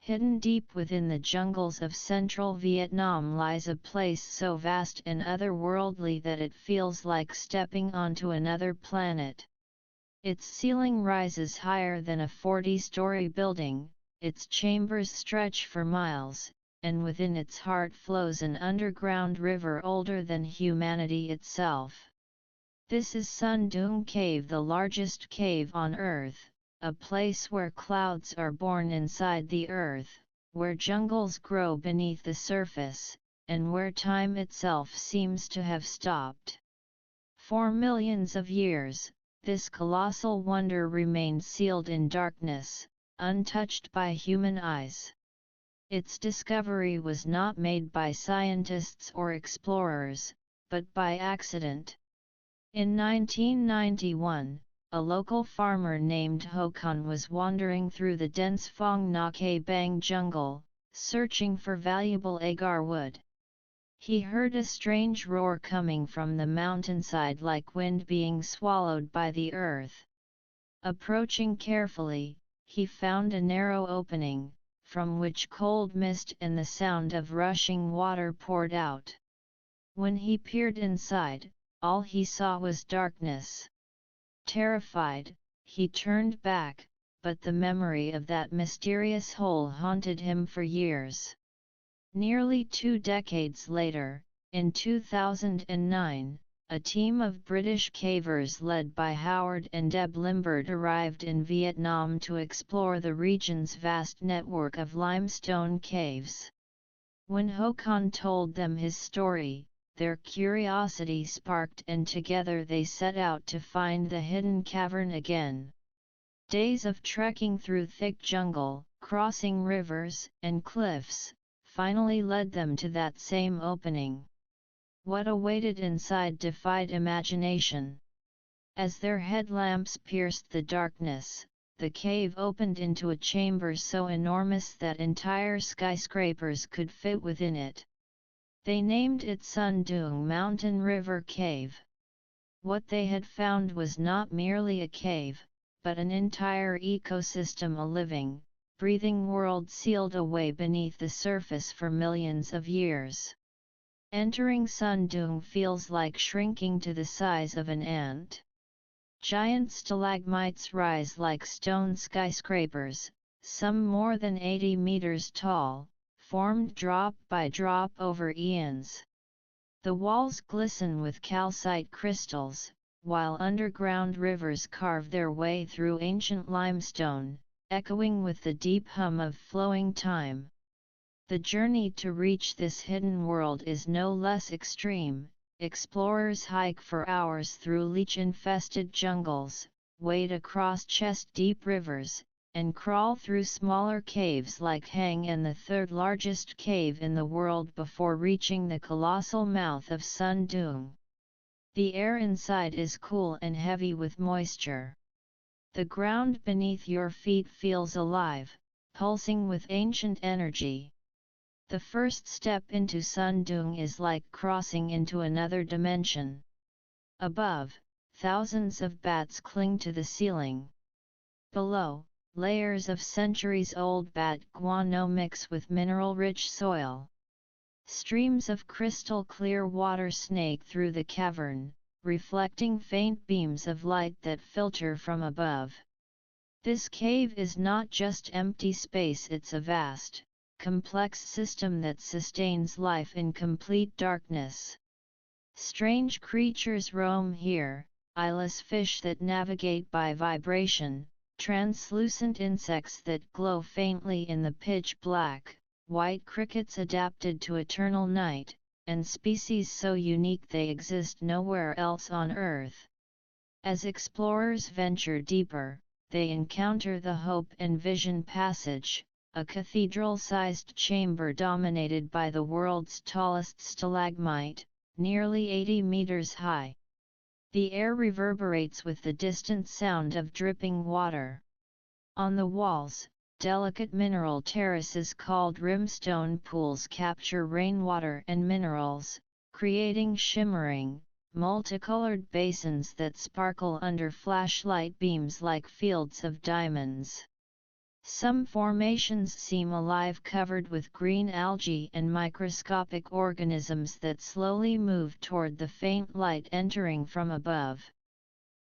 Hidden deep within the jungles of central Vietnam lies a place so vast and otherworldly that it feels like stepping onto another planet. Its ceiling rises higher than a 40-story building, its chambers stretch for miles, and within its heart flows an underground river older than humanity itself. This is Son Doong Cave, the largest cave on Earth, a place where clouds are born inside the earth, where jungles grow beneath the surface, and where time itself seems to have stopped. For millions of years, this colossal wonder remained sealed in darkness, untouched by human eyes. Its discovery was not made by scientists or explorers, but by accident. In 1991, a local farmer named Ho Con was wandering through the dense Phong Na Ke Bang jungle, searching for valuable agar wood. He heard a strange roar coming from the mountainside like wind being swallowed by the earth. Approaching carefully, he found a narrow opening, from which cold mist and the sound of rushing water poured out. When he peered inside, all he saw was darkness. Terrified, he turned back, but the memory of that mysterious hole haunted him for years. Nearly 2 decades later, in 2009, a team of British cavers led by Howard and Deb Limbert arrived in Vietnam to explore the region's vast network of limestone caves. When Ho Con told them his story, their curiosity sparked and together they set out to find the hidden cavern again. Days of trekking through thick jungle, crossing rivers and cliffs, finally led them to that same opening. What awaited inside defied imagination. As their headlamps pierced the darkness, the cave opened into a chamber so enormous that entire skyscrapers could fit within it. They named it Son Doong Mountain River Cave. What they had found was not merely a cave, but an entire ecosystem, a living, breathing world sealed away beneath the surface for millions of years. Entering Son Doong feels like shrinking to the size of an ant. Giant stalagmites rise like stone skyscrapers, some more than 80 meters tall, formed drop by drop over eons. The walls glisten with calcite crystals, while underground rivers carve their way through ancient limestone, echoing with the deep hum of flowing time. The journey to reach this hidden world is no less extreme. Explorers hike for hours through leech-infested jungles, wade across chest-deep rivers, and crawl through smaller caves like Hang and the third largest cave in the world before reaching the colossal mouth of Son Doong. The air inside is cool and heavy with moisture. The ground beneath your feet feels alive, pulsing with ancient energy. The first step into Son Doong is like crossing into another dimension. Above, thousands of bats cling to the ceiling. Below, layers of centuries-old bat guano mix with mineral-rich soil. Streams of crystal-clear water snake through the cavern, reflecting faint beams of light that filter from above. This cave is not just empty space, it's a vast, complex system that sustains life in complete darkness. Strange creatures roam here, eyeless fish that navigate by vibration, translucent insects that glow faintly in the pitch black, white crickets adapted to eternal night, and species so unique they exist nowhere else on Earth. As explorers venture deeper, they encounter the Hope and Vision Passage, a cathedral-sized chamber dominated by the world's tallest stalagmite, nearly 80 meters high. The air reverberates with the distant sound of dripping water. On the walls, delicate mineral terraces called rimstone pools capture rainwater and minerals, creating shimmering, multicolored basins that sparkle under flashlight beams like fields of diamonds. Some formations seem alive, covered with green algae and microscopic organisms that slowly move toward the faint light entering from above.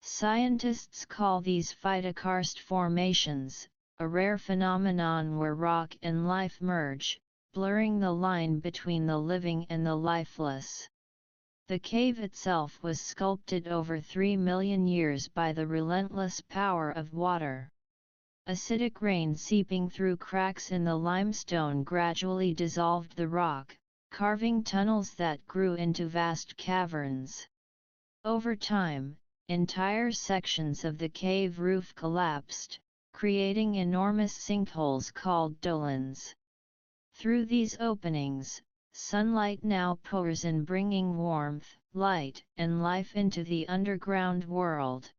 Scientists call these phytokarst formations, a rare phenomenon where rock and life merge, blurring the line between the living and the lifeless. The cave itself was sculpted over 3 million years by the relentless power of water. Acidic rain seeping through cracks in the limestone gradually dissolved the rock, carving tunnels that grew into vast caverns. Over time, entire sections of the cave roof collapsed, creating enormous sinkholes called dolins. Through these openings, sunlight now pours in, bringing warmth, light, and life into the underground world.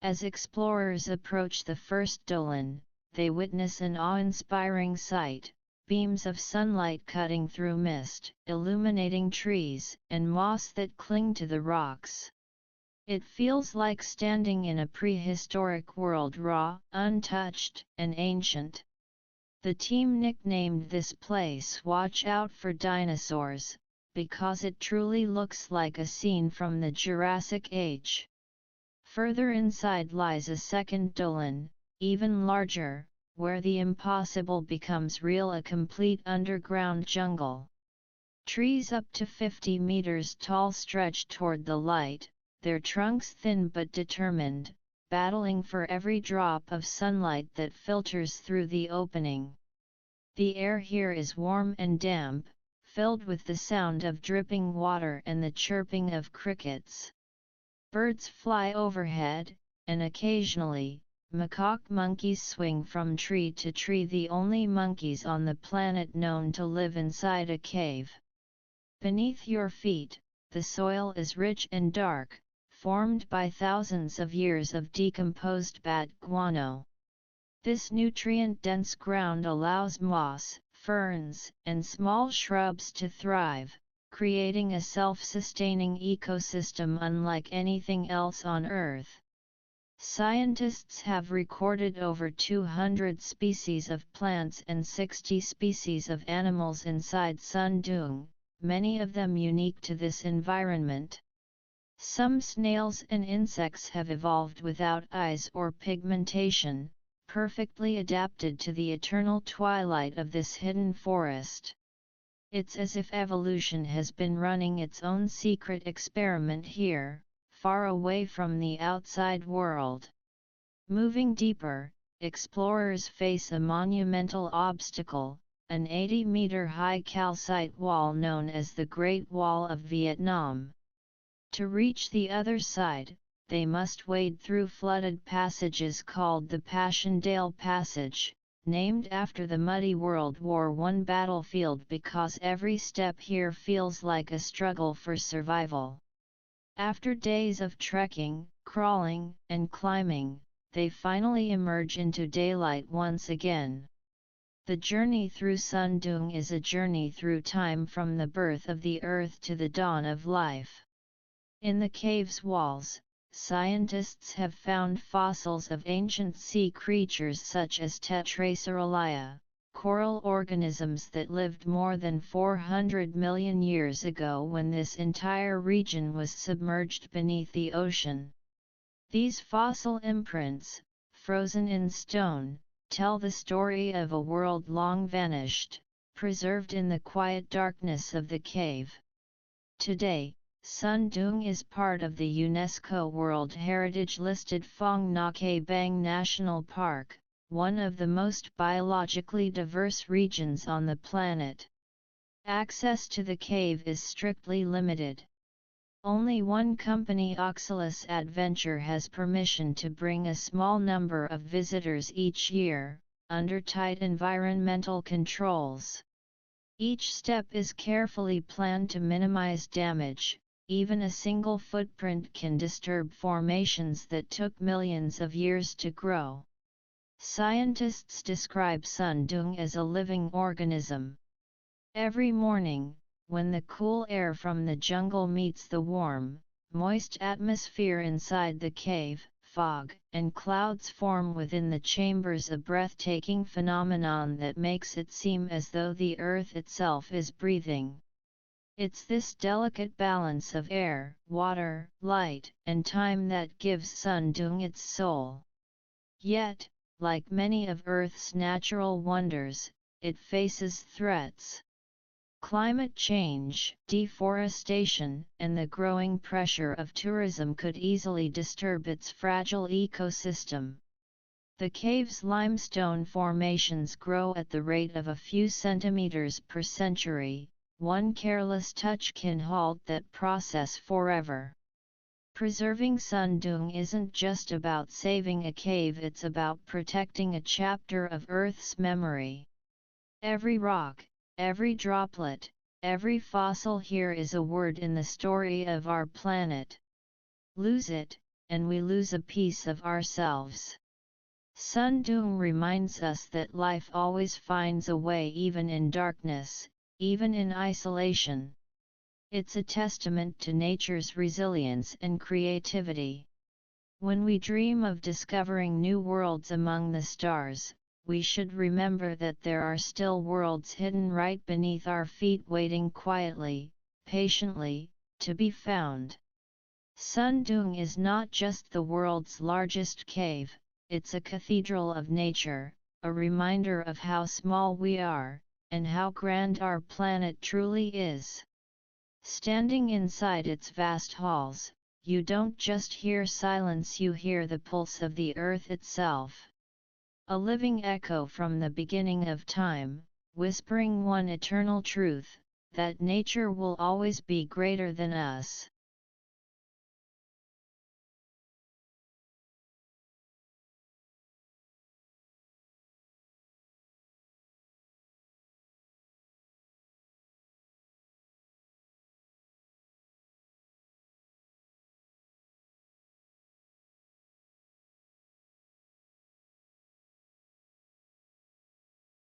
As explorers approach the first dolin, they witness an awe-inspiring sight: beams of sunlight cutting through mist, illuminating trees and moss that cling to the rocks. It feels like standing in a prehistoric world, raw, untouched, and ancient. The team nicknamed this place "Watch Out for Dinosaurs," because it truly looks like a scene from the Jurassic Age. Further inside lies a second dolin, even larger, where the impossible becomes real: a complete underground jungle. Trees up to 50 meters tall stretch toward the light, their trunks thin but determined, battling for every drop of sunlight that filters through the opening. The air here is warm and damp, filled with the sound of dripping water and the chirping of crickets. Birds fly overhead, and occasionally, macaque monkeys swing from tree to tree, the only monkeys on the planet known to live inside a cave. Beneath your feet, the soil is rich and dark, formed by thousands of years of decomposed bat guano. This nutrient-dense ground allows moss, ferns, and small shrubs to thrive, creating a self-sustaining ecosystem unlike anything else on Earth. Scientists have recorded over 200 species of plants and 60 species of animals inside Son Doong, many of them unique to this environment. Some snails and insects have evolved without eyes or pigmentation, perfectly adapted to the eternal twilight of this hidden forest. It's as if evolution has been running its own secret experiment here, far away from the outside world. Moving deeper, explorers face a monumental obstacle: an 80-meter-high calcite wall known as the Great Wall of Vietnam. To reach the other side, they must wade through flooded passages called the Passchendaele Passage, named after the muddy World War I battlefield because every step here feels like a struggle for survival. After days of trekking, crawling, and climbing, they finally emerge into daylight once again. The journey through Son Doong is a journey through time, from the birth of the earth to the dawn of life. In the cave's walls, scientists have found fossils of ancient sea creatures such as Tetraceralaia, coral organisms that lived more than 400 million years ago when this entire region was submerged beneath the ocean. These fossil imprints, frozen in stone, tell the story of a world long vanished, preserved in the quiet darkness of the cave. Today, Son Doong is part of the UNESCO World Heritage-listed Phong Nha Bang National Park, one of the most biologically diverse regions on the planet. Access to the cave is strictly limited. Only one company, Oxalis Adventure, has permission to bring a small number of visitors each year, under tight environmental controls. Each step is carefully planned to minimize damage. Even a single footprint can disturb formations that took millions of years to grow. Scientists describe Son Doong as a living organism. Every morning, when the cool air from the jungle meets the warm, moist atmosphere inside the cave, fog, and clouds form within the chambers, a breathtaking phenomenon that makes it seem as though the earth itself is breathing. It's this delicate balance of air, water, light, and time that gives Son Doong its soul. Yet, like many of Earth's natural wonders, it faces threats. Climate change, deforestation, and the growing pressure of tourism could easily disturb its fragile ecosystem. The cave's limestone formations grow at the rate of a few centimeters per century. One careless touch can halt that process forever. Preserving Son Doong isn't just about saving a cave, it's about protecting a chapter of Earth's memory. Every rock, every droplet, every fossil here is a word in the story of our planet. Lose it, and we lose a piece of ourselves. Son Doong reminds us that life always finds a way, even in darkness, even in isolation. It's a testament to nature's resilience and creativity. When we dream of discovering new worlds among the stars, we should remember that there are still worlds hidden right beneath our feet, waiting quietly, patiently, to be found. Son Doong is not just the world's largest cave, it's a cathedral of nature, a reminder of how small we are, and how grand our planet truly is. Standing inside its vast halls, you don't just hear silence, you hear the pulse of the earth itself. A living echo from the beginning of time, whispering one eternal truth, that nature will always be greater than us.